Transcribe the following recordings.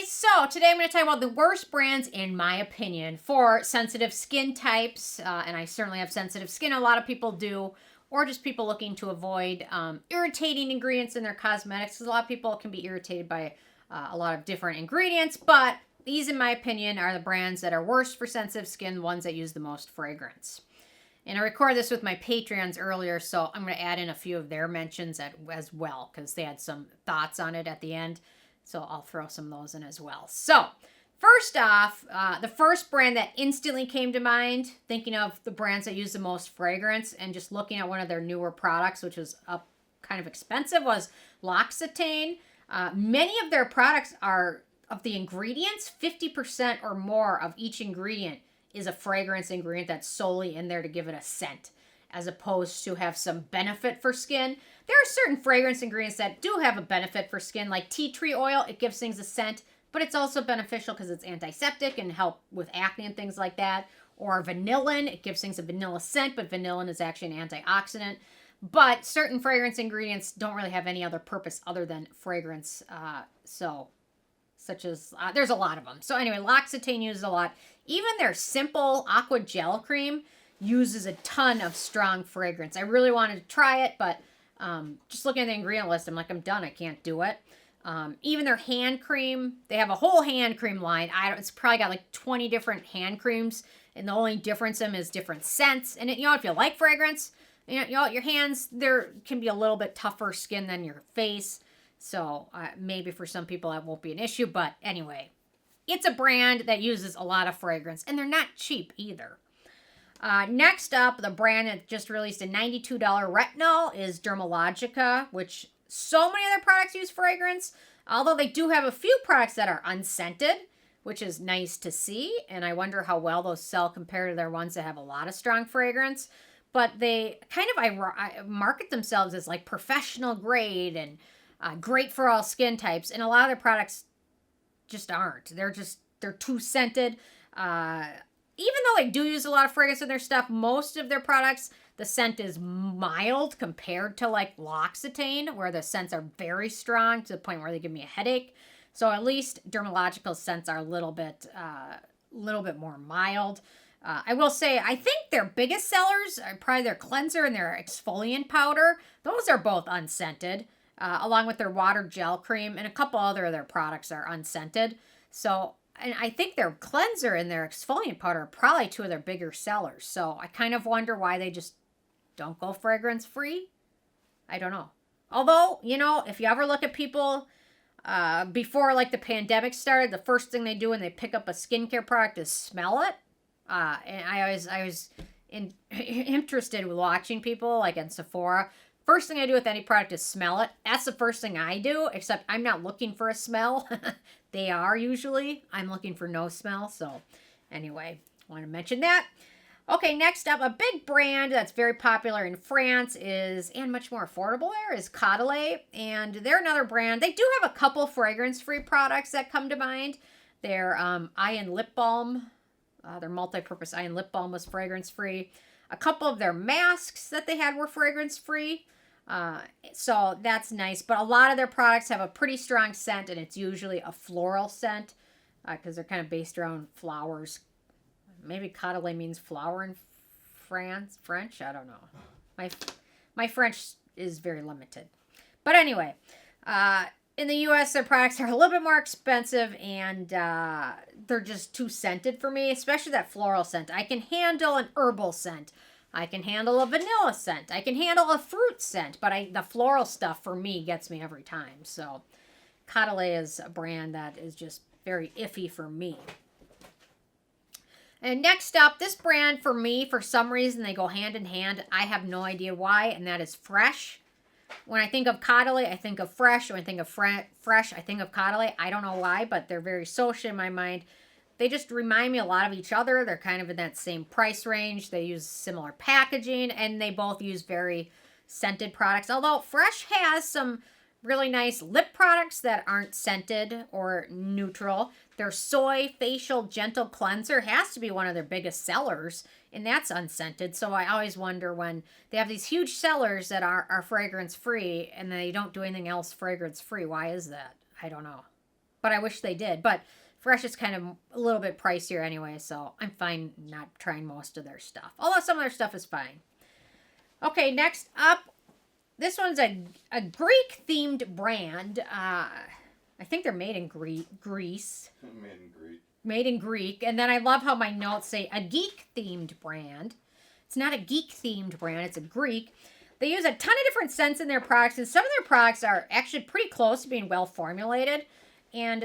guys, so today I'm going to talk about the worst brands in my opinion for sensitive skin types, and I certainly have sensitive skin, a lot of people do, or just people looking to avoid irritating ingredients in their cosmetics, because a lot of people can be irritated by a lot of different ingredients, but these in my opinion are the brands that are worst for sensitive skin, the ones that use the most fragrance. And I recorded this with my Patreons earlier, so I'm going to add in a few of their mentions as well, because they had some thoughts on it at the end. So I'll throw some of those in as well. So first off, the first brand that instantly came to mind, thinking of the brands that use the most fragrance and just looking at one of their newer products, which was kind of expensive, was L'Occitane. Many of their products are, of the ingredients, 50% or more of each ingredient is a fragrance ingredient that's solely in there to give it a scent, as opposed to have some benefit for skin. There are certain fragrance ingredients that do have a benefit for skin, like tea tree oil. It gives things a scent, but it's also beneficial because it's antiseptic and help with acne and things like that. Or vanillin, it gives things a vanilla scent, but vanillin is actually an antioxidant. But certain fragrance ingredients don't really have any other purpose other than fragrance. Such as, there's a lot of them. So anyway, L'Occitane uses a lot. Even their simple aqua gel cream uses a ton of strong fragrance. I really wanted to try it, but just looking at the ingredient list, I'm like, I'm done. I can't do it. Even their hand cream, they have a whole hand cream line. It's probably got like 20 different hand creams, and the only difference in them is different scents. And if you like fragrance, your hands, there can be a little bit tougher skin than your face. So maybe for some people that won't be an issue. But anyway, it's a brand that uses a lot of fragrance, and they're not cheap either. Next up, the brand that just released a $92 retinol is Dermalogica, which so many of their products use fragrance, although they do have a few products that are unscented, which is nice to see, and I wonder how well those sell compared to their ones that have a lot of strong fragrance. But they kind of market themselves as like professional grade and great for all skin types, and a lot of their products just aren't. They're too scented. Even though they do use a lot of fragrance in their stuff, most of their products, the scent is mild compared to like L'Occitane, where the scents are very strong to the point where they give me a headache. So at least Dermalogical scents are a little bit more mild. I will say, I think their biggest sellers are probably their cleanser and their exfoliant powder. Those are both unscented, along with their water gel cream, and a couple other of their products are unscented. So, and I think their cleanser and their exfoliant powder are probably two of their bigger sellers. So I kind of wonder why they just don't go fragrance free. I don't know. Although, if you ever look at people before like the pandemic started, the first thing they do when they pick up a skincare product is smell it. And I was interested with watching people like in Sephora. First thing I do with any product is smell it. That's the first thing I do, except I'm not looking for a smell. They are usually. I'm looking for no smell. So anyway, I want to mention that. Okay, next up, a big brand that's very popular in France and much more affordable there, is Caudalie. And they're another brand. They do have a couple fragrance-free products that come to mind. Their eye and lip balm, their multi-purpose eye and lip balm was fragrance-free. A couple of their masks that they had were fragrance-free. So that's nice. But a lot of their products have a pretty strong scent, and it's usually a floral scent because they're kind of based around flowers. Maybe Caudalie means flower in French. I don't know. My French is very limited. But anyway, in the U.S., their products are a little bit more expensive, and they're just too scented for me, especially that floral scent. I can handle an herbal scent. I can handle a vanilla scent. I can handle a fruit scent, but the floral stuff for me gets me every time. So Caudalie is a brand that is just very iffy for me. And next up, this brand for me, for some reason, they go hand in hand. I have no idea why, and that is Fresh. When I think of Caudalie, I think of Fresh. When I think of Fresh, I think of Caudalie. I don't know why, but they're very social in my mind. They just remind me a lot of each other. They're kind of in that same price range. They use similar packaging, and they both use very scented products. Although Fresh has some really nice lip products that aren't scented or neutral. Their soy facial gentle cleanser has to be one of their biggest sellers, and that's unscented. So I always wonder when they have these huge sellers that are fragrance free and they don't do anything else fragrance free. Why is that? I don't know. but I wish they did. But Fresh is kind of a little bit pricier anyway, so I'm fine not trying most of their stuff. Although some of their stuff is fine. Okay, next up, this one's a Greek-themed brand. I think they're made in Greece. Made in Greek. And then I love how my notes say a geek-themed brand. It's not a geek-themed brand. It's a Greek. They use a ton of different scents in their products, and some of their products are actually pretty close to being well formulated. And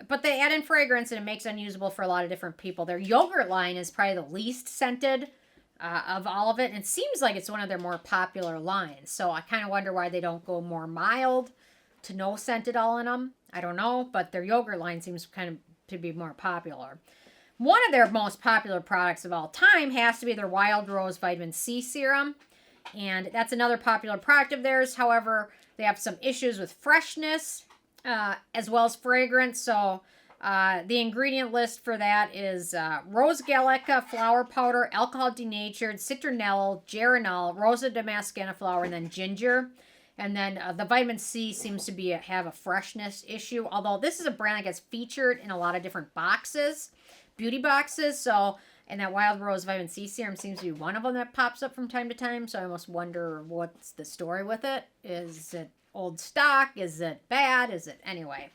but they add in fragrance, and it makes it unusable for a lot of different people. Their yogurt line is probably the least scented of all of it. And it seems like it's one of their more popular lines. So I kind of wonder why they don't go more mild to no scent at all in them. I don't know, but their yogurt line seems kind of to be more popular. One of their most popular products of all time has to be their Wild Rose Vitamin C Serum. And that's another popular product of theirs. However, they have some issues with freshness as well as fragrance. So the ingredient list for that is rose gallica, flower powder, alcohol denatured, citronelle, geranol, rosa damascena flower, and then ginger. And then the vitamin C seems to have a freshness issue. Although this is a brand that gets featured in a lot of different boxes, beauty boxes. So, and that Wild Rose Vitamin C Serum seems to be one of them that pops up from time to time. So I almost wonder what's the story with it. Is it old stock? Is it bad? Is it anyway?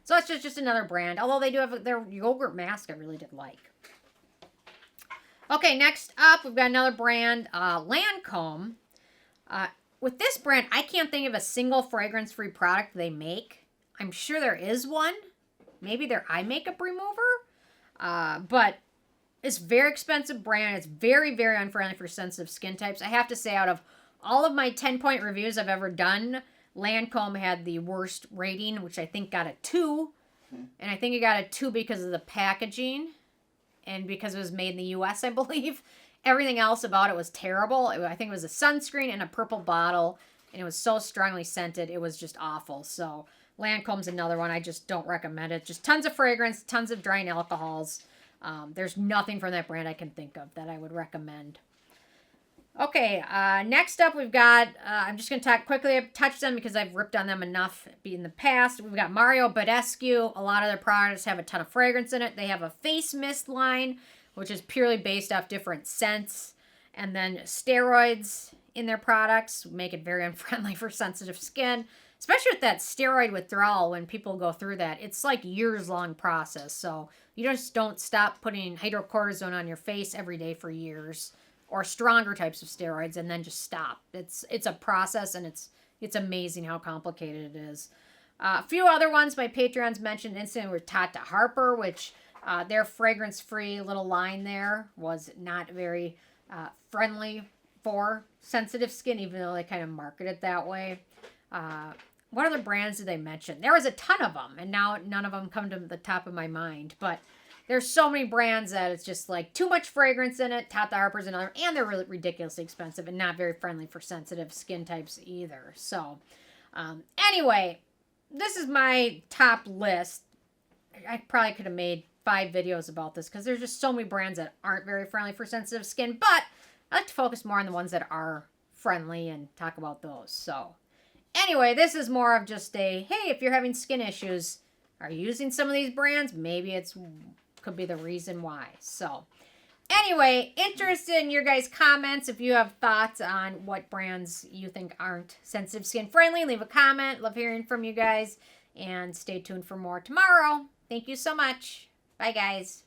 So it's just another brand. Although they do have their yogurt mask I really did like. Okay, next up we've got another brand, Lancome. With this brand, I can't think of a single fragrance-free product they make. I'm sure there is one. Maybe their eye makeup remover. But it's a very expensive brand. It's very, very unfriendly for sensitive skin types. I have to say, out of all of my 10-point reviews I've ever done, Lancome had the worst rating, which I think got a 2. And I think it got a 2 because of the packaging and because it was made in the U.S., I believe. Everything else about it was terrible. I think it was a sunscreen in a purple bottle, and it was so strongly scented. It was just awful. So Lancome's another one. I just don't recommend it. Just tons of fragrance, tons of drying alcohols. There's nothing from that brand I can think of that I would recommend. Okay, next up we've got, I'm just going to talk quickly. I've touched them because I've ripped on them enough in the past. We've got Mario Badescu. A lot of their products have a ton of fragrance in it. They have a face mist line, which is purely based off different scents. And then steroids in their products make it very unfriendly for sensitive skin. Especially with that steroid withdrawal, when people go through that, it's like years-long process. So you just don't stop putting hydrocortisone on your face every day for years. Or stronger types of steroids, and then just stop. It's a process, and it's amazing how complicated it is. A few other ones my Patreons mentioned instantly were Tata Harper, which their fragrance-free little line there was not very friendly for sensitive skin, even though they kind of market it that way. What other brands did they mention? There was a ton of them, and now none of them come to the top of my mind, but there's so many brands that it's just like too much fragrance in it. Tata Harper's another, and they're really ridiculously expensive and not very friendly for sensitive skin types either. So, anyway, this is my top list. I probably could have made 5 videos about this because there's just so many brands that aren't very friendly for sensitive skin, but I like to focus more on the ones that are friendly and talk about those. So, anyway, this is more of just a, hey, if you're having skin issues, are you using some of these brands? Maybe could be the reason why. So anyway, interested in your guys' comments. If you have thoughts on what brands you think aren't sensitive skin friendly, leave a comment. Love hearing from you guys, and stay tuned for more tomorrow. Thank you so much. Bye guys.